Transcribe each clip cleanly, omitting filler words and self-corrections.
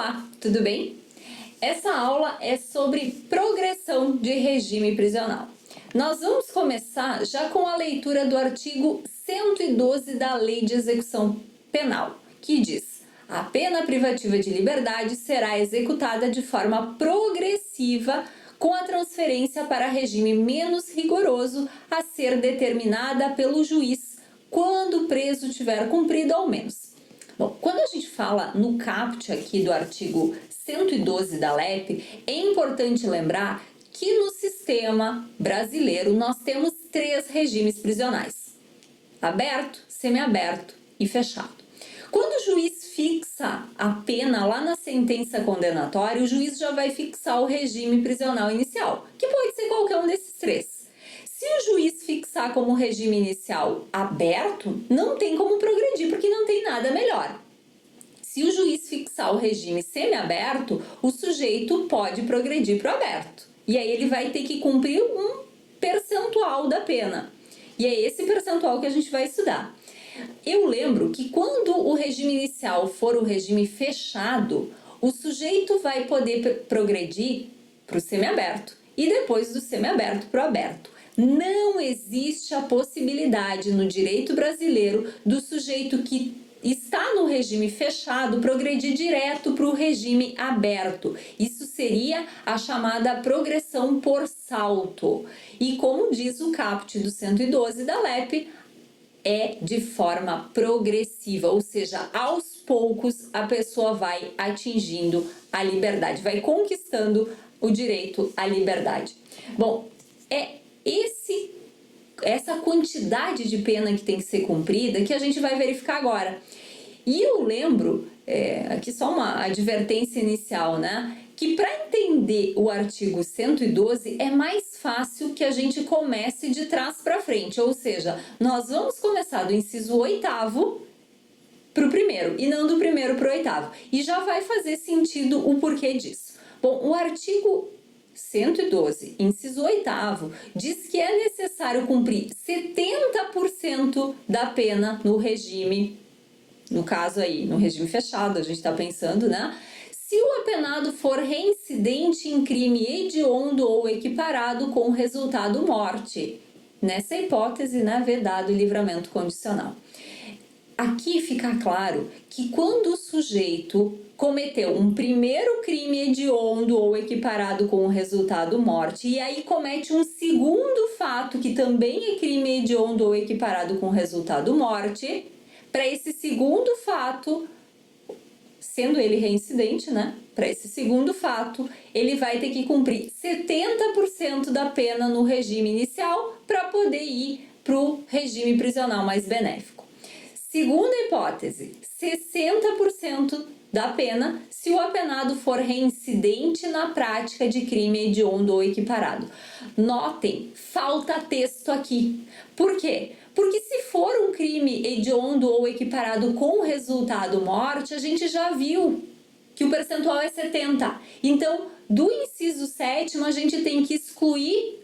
Olá, tudo bem? Essa aula é sobre progressão de regime prisional. Nós vamos começar já com a leitura do artigo 112 da Lei de Execução Penal, que diz: a pena privativa de liberdade será executada de forma progressiva com a transferência para regime menos rigoroso a ser determinada pelo juiz quando o preso tiver cumprido ao menos. Bom, quando a gente fala no caput aqui do artigo 112 da LEP, é importante lembrar que no sistema brasileiro nós temos 3 regimes prisionais: aberto, semiaberto e fechado. Quando o juiz fixa a pena lá na sentença condenatória, o juiz já vai fixar o regime prisional inicial, que pode ser qualquer um desses 3. Se o juiz fixar como regime inicial aberto, não tem como progredir, porque não tem nada melhor. Se o juiz fixar o regime semiaberto, o sujeito pode progredir para o aberto. E aí ele vai ter que cumprir um percentual da pena. E é esse percentual que a gente vai estudar. Eu lembro que quando o regime inicial for o regime fechado, o sujeito vai poder progredir para o semiaberto e depois do semiaberto para o aberto. Não existe a possibilidade no direito brasileiro do sujeito que está no regime fechado progredir direto para o regime aberto. Isso seria a chamada progressão por salto. E como diz o caput do 112 da LEP, é de forma progressiva, ou seja, aos poucos a pessoa vai atingindo a liberdade, vai conquistando o direito à liberdade. Bom, é essa quantidade de pena que tem que ser cumprida que a gente vai verificar agora. E eu lembro, aqui só uma advertência inicial, né? Que para entender o artigo 112 é mais fácil que a gente comece de trás para frente, ou seja, nós vamos começar do inciso 8º para o primeiro e não do primeiro para o 8º. E já vai fazer sentido o porquê disso. Bom, o artigo 112, inciso 8º, diz que é necessário cumprir 70% da pena no regime, no caso aí, no regime fechado, a gente está pensando, né? Se o apenado for reincidente em crime hediondo ou equiparado com resultado morte. Nessa hipótese, né, vedado o livramento condicional. Aqui fica claro que quando o sujeito cometeu um primeiro crime hediondo ou equiparado com o resultado morte e aí comete um segundo fato que também é crime hediondo ou equiparado com o resultado morte, para esse segundo fato, sendo ele reincidente, né? Para esse segundo fato, ele vai ter que cumprir 70% da pena no regime inicial para poder ir para o regime prisional mais benéfico. Segunda hipótese, 60% da pena se o apenado for reincidente na prática de crime hediondo ou equiparado. Notem, falta texto aqui. Por quê? Porque se for um crime hediondo ou equiparado com resultado morte, a gente já viu que o percentual é 70%. Então, do inciso 7º, a gente tem que excluir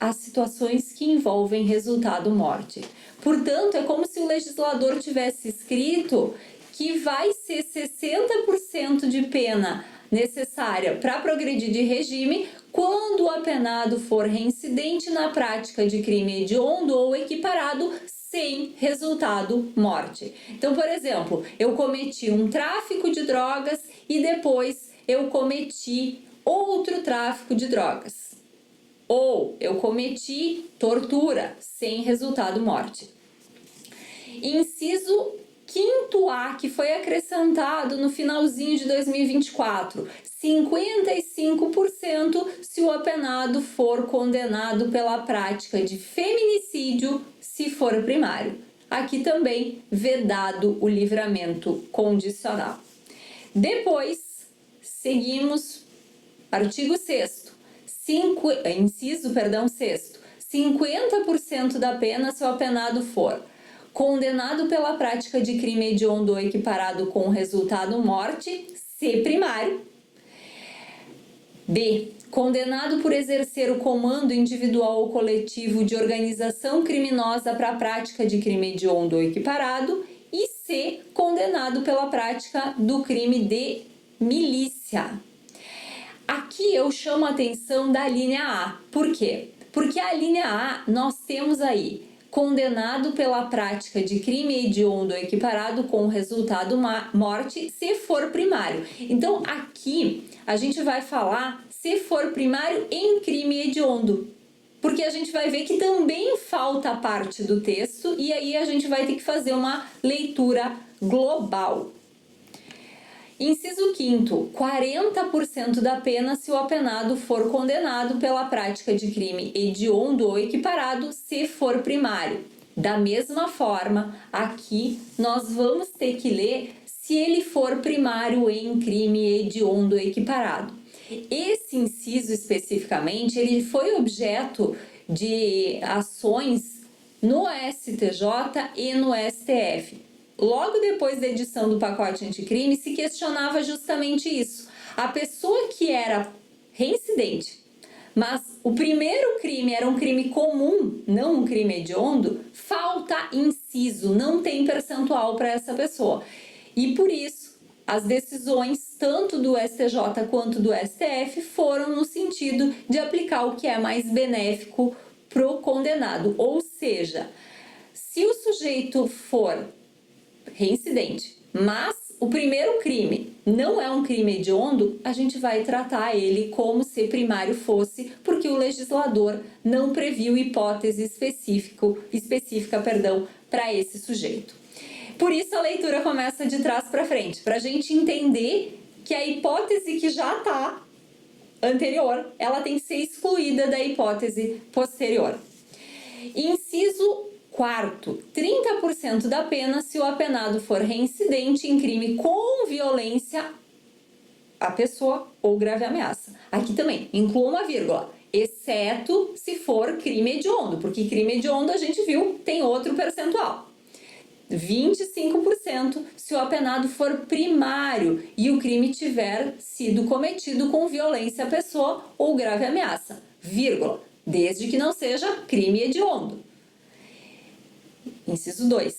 as situações que envolvem resultado morte. Portanto, é como se o legislador tivesse escrito que vai ser 60% de pena necessária para progredir de regime quando o apenado for reincidente na prática de crime hediondo ou equiparado sem resultado morte. Então, por exemplo, eu cometi um tráfico de drogas e depois eu cometi outro tráfico de drogas. Ou eu cometi tortura sem resultado morte. Inciso 5º-A, que foi acrescentado no finalzinho de 2024, 55% se o apenado for condenado pela prática de feminicídio, se for primário. Aqui também vedado o livramento condicional. Depois, seguimos artigo 6º, inciso 6º, 50% da pena se o apenado for condenado pela prática de crime hediondo ou equiparado com resultado morte, se primário. B. Condenado por exercer o comando individual ou coletivo de organização criminosa para a prática de crime hediondo ou equiparado. E C. Condenado pela prática do crime de milícia. Aqui eu chamo a atenção da linha A. Por quê? Porque a linha A nós temos aí condenado pela prática de crime hediondo equiparado com resultado morte se for primário. Então aqui a gente vai falar se for primário em crime hediondo, porque a gente vai ver que também falta parte do texto e aí a gente vai ter que fazer uma leitura global. Inciso 5º, 40% da pena se o apenado for condenado pela prática de crime hediondo ou equiparado se for primário. Da mesma forma, aqui nós vamos ter que ler se ele for primário em crime hediondo ou equiparado. Esse inciso especificamente, ele foi objeto de ações no STJ e no STF. Logo depois da edição do pacote anticrime, se questionava justamente isso. A pessoa que era reincidente, mas o primeiro crime era um crime comum, não um crime hediondo, falta inciso, não tem percentual para essa pessoa. E por isso, as decisões tanto do STJ quanto do STF foram no sentido de aplicar o que é mais benéfico para o condenado. Ou seja, se o sujeito for reincidente, mas o primeiro crime não é um crime hediondo, a gente vai tratar ele como se primário fosse, porque o legislador não previu hipótese específica para esse sujeito. Por isso a leitura começa de trás para frente, para a gente entender que a hipótese que já está anterior, ela tem que ser excluída da hipótese posterior. Inciso 4º, 30% da pena se o apenado for reincidente em crime com violência à pessoa ou grave ameaça. Aqui também, inclua uma vírgula, exceto se for crime hediondo, porque crime hediondo a gente viu tem outro percentual. 25% se o apenado for primário e o crime tiver sido cometido com violência à pessoa ou grave ameaça, vírgula, desde que não seja crime hediondo. Inciso 2.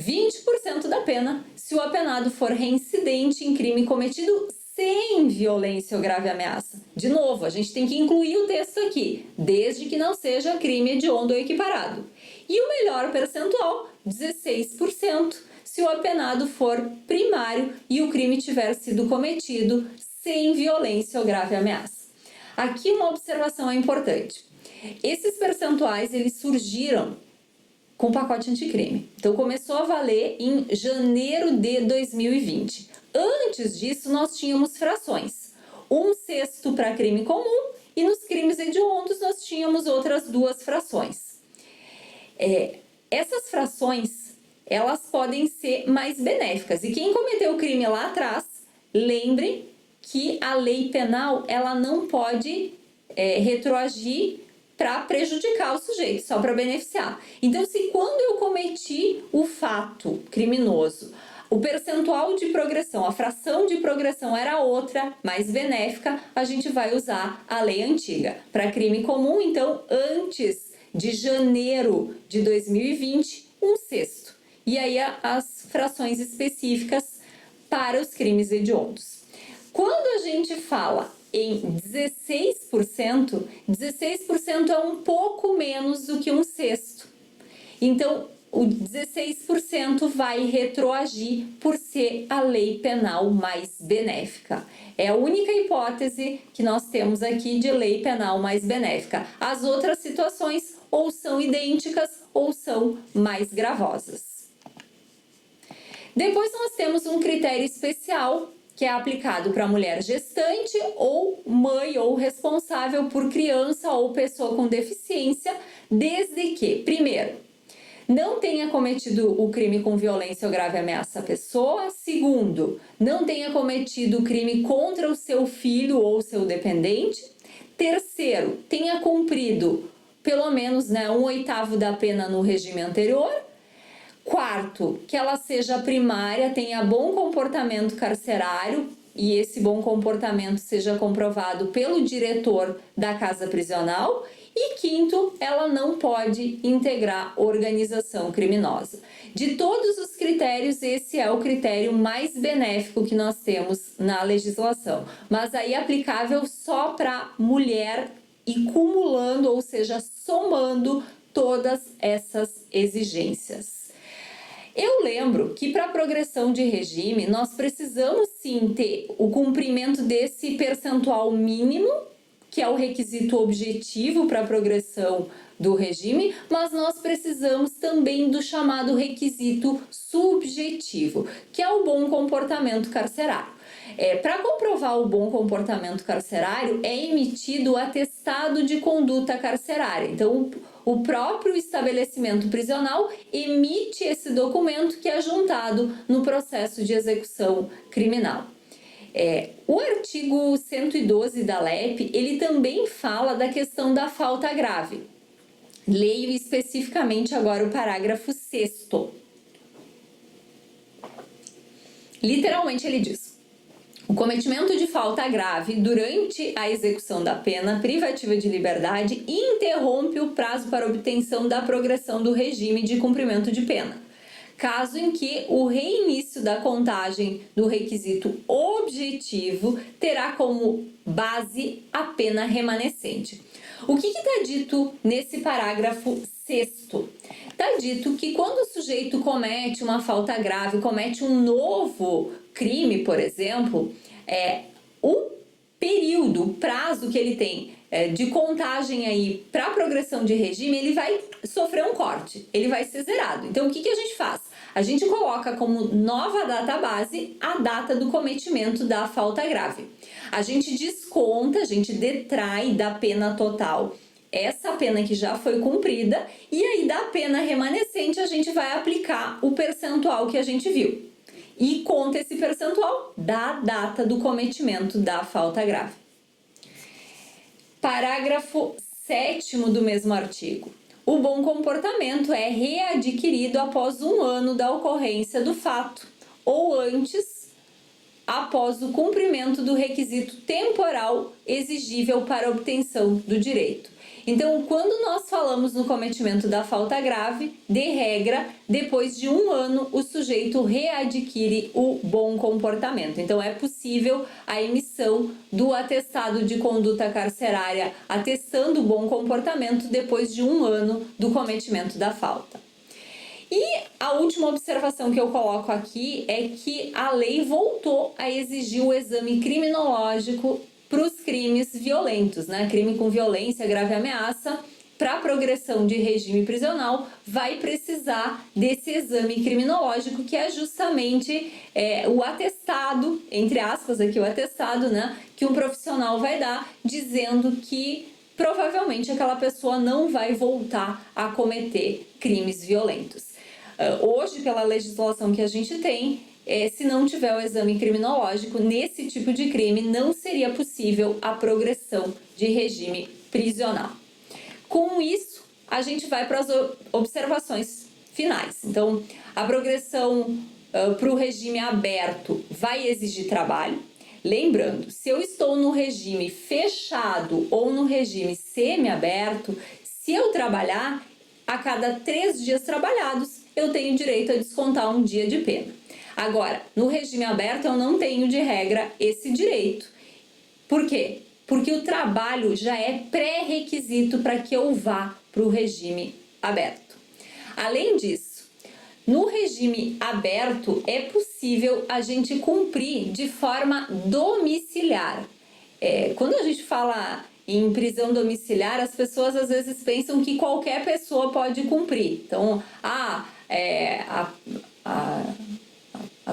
20% da pena se o apenado for reincidente em crime cometido sem violência ou grave ameaça. De novo, a gente tem que incluir o texto aqui, desde que não seja crime hediondo ou equiparado. E o melhor percentual, 16%, se o apenado for primário e o crime tiver sido cometido sem violência ou grave ameaça. Aqui uma observação é importante. Esses percentuais, eles surgiram com o pacote anticrime. Então, começou a valer em janeiro de 2020. Antes disso, nós tínhamos frações. 1/6 para crime comum e nos crimes hediondos nós tínhamos outras 2 frações. Essas frações, elas podem ser mais benéficas. E quem cometeu o crime lá atrás, lembre que a lei penal, ela não pode retroagir para prejudicar o sujeito, só para beneficiar. Então, se quando eu cometi o fato criminoso, o percentual de progressão, a fração de progressão era outra, mais benéfica, a gente vai usar a lei antiga. Para crime comum, então, antes de janeiro de 2020, 1/6. E aí as frações específicas para os crimes hediondos. Quando a gente fala em 16%, 16% é um pouco menos do que 1/6. Então, o 16% vai retroagir por ser a lei penal mais benéfica. É a única hipótese que nós temos aqui de lei penal mais benéfica. As outras situações ou são idênticas ou são mais gravosas. Depois nós temos um critério especial que é aplicado para mulher gestante ou mãe ou responsável por criança ou pessoa com deficiência, desde que, primeiro, não tenha cometido o crime com violência ou grave ameaça à pessoa. Segundo, não tenha cometido o crime contra o seu filho ou seu dependente. Terceiro, tenha cumprido pelo menos 1/8 da pena no regime anterior. Quarto, que ela seja primária, tenha bom comportamento carcerário e esse bom comportamento seja comprovado pelo diretor da casa prisional. E quinto, ela não pode integrar organização criminosa. De todos os critérios, esse é o critério mais benéfico que nós temos na legislação, mas aí aplicável só para mulher e cumulando, ou seja, somando todas essas exigências. Eu lembro que para progressão de regime nós precisamos sim ter o cumprimento desse percentual mínimo, que é o requisito objetivo para a progressão do regime, mas nós precisamos também do chamado requisito subjetivo, que é o bom comportamento carcerário. Para comprovar o bom comportamento carcerário, é emitido o atestado de conduta carcerária. Então, o próprio estabelecimento prisional emite esse documento que é juntado no processo de execução criminal. O artigo 112 da LEP, ele também fala da questão da falta grave. Leio especificamente agora o parágrafo 6º. Literalmente ele diz: o cometimento de falta grave durante a execução da pena privativa de liberdade interrompe o prazo para obtenção da progressão do regime de cumprimento de pena, caso em que o reinício da contagem do requisito objetivo terá como base a pena remanescente. O que está dito nesse parágrafo 6º? Está dito que quando o sujeito comete uma falta grave, comete um novo crime, por exemplo, o período, o prazo que ele tem de contagem aí para progressão de regime, ele vai sofrer um corte, ele vai ser zerado. Então, o que a gente faz? A gente coloca como nova data base a data do cometimento da falta grave. A gente desconta, a gente detrai da pena total essa pena que já foi cumprida, e aí da pena remanescente a gente vai aplicar o percentual que a gente viu. E conta esse percentual da data do cometimento da falta grave. Parágrafo 7º do mesmo artigo. O bom comportamento é readquirido após 1 ano da ocorrência do fato, ou antes, após o cumprimento do requisito temporal exigível para a obtenção do direito. Então, quando nós falamos no cometimento da falta grave, de regra, depois de 1 ano, o sujeito readquire o bom comportamento. Então, é possível a emissão do atestado de conduta carcerária atestando o bom comportamento depois de 1 ano do cometimento da falta. E a última observação que eu coloco aqui é que a lei voltou a exigir o exame criminológico para os crimes violentos, né? Crime com violência, grave ameaça, para progressão de regime prisional, vai precisar desse exame criminológico, que é justamente o atestado, entre aspas aqui o atestado, né? Que um profissional vai dar dizendo que provavelmente aquela pessoa não vai voltar a cometer crimes violentos. Hoje, pela legislação que a gente tem, se não tiver o exame criminológico, nesse tipo de crime não seria possível a progressão de regime prisional. Com isso, a gente vai para as observações finais. Então, a progressão para o regime aberto vai exigir trabalho. Lembrando, se eu estou no regime fechado ou no regime semiaberto, se eu trabalhar, a cada 3 dias trabalhados, eu tenho direito a descontar um dia de pena. Agora, no regime aberto, eu não tenho, de regra, esse direito. Por quê? Porque o trabalho já é pré-requisito para que eu vá para o regime aberto. Além disso, no regime aberto, é possível a gente cumprir de forma domiciliar. Quando a gente fala em prisão domiciliar, as pessoas às vezes pensam que qualquer pessoa pode cumprir. Então, a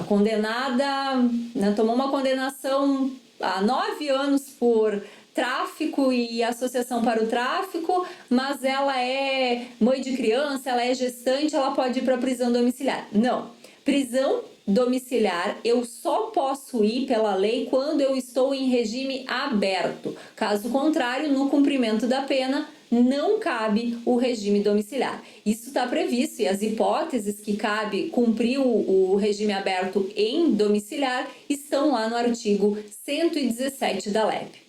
condenada, né, tomou uma condenação a 9 anos por tráfico e associação para o tráfico, mas ela é mãe de criança, ela é gestante, ela pode ir para a prisão domiciliar. Não. Prisão domiciliar eu só posso ir pela lei quando eu estou em regime aberto. Caso contrário, no cumprimento da pena, não cabe o regime domiciliar. Isso está previsto, e as hipóteses que cabe cumprir o regime aberto em domiciliar estão lá no artigo 117 da LEP.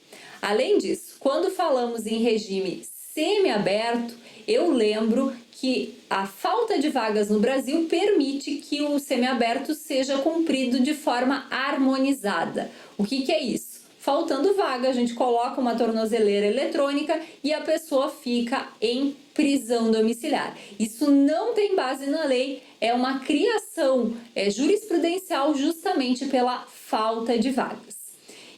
Além disso, quando falamos em regime semiaberto, eu lembro que a falta de vagas no Brasil permite que o semiaberto seja cumprido de forma harmonizada. O que é isso? Faltando vaga, a gente coloca uma tornozeleira eletrônica e a pessoa fica em prisão domiciliar. Isso não tem base na lei, é uma criação jurisprudencial justamente pela falta de vagas.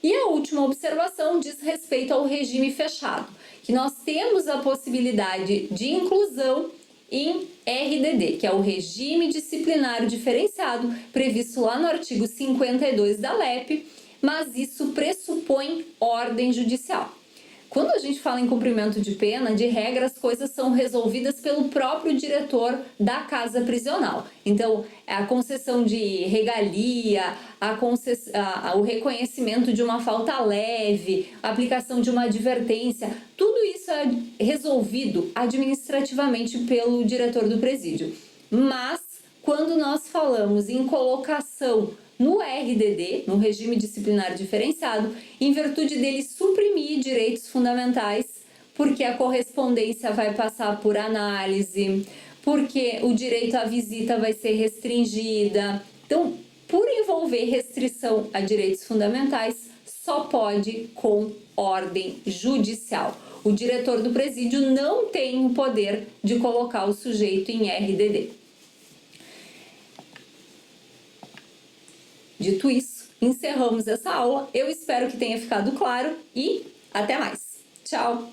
E a última observação diz respeito ao regime fechado, que nós temos a possibilidade de inclusão em RDD, que é o regime disciplinar diferenciado, previsto lá no artigo 52 da LEP, mas isso pressupõe ordem judicial. Quando a gente fala em cumprimento de pena, de regra, as coisas são resolvidas pelo próprio diretor da casa prisional. Então, a concessão de regalia, o reconhecimento de uma falta leve, a aplicação de uma advertência, tudo isso é resolvido administrativamente pelo diretor do presídio. Mas, quando nós falamos em colocação no RDD, no regime disciplinar diferenciado, em virtude dele suprimir direitos fundamentais, porque a correspondência vai passar por análise, porque o direito à visita vai ser restringida. Então, por envolver restrição a direitos fundamentais, só pode com ordem judicial. O diretor do presídio não tem o poder de colocar o sujeito em RDD. Dito isso, encerramos essa aula. Eu espero que tenha ficado claro e até mais. Tchau!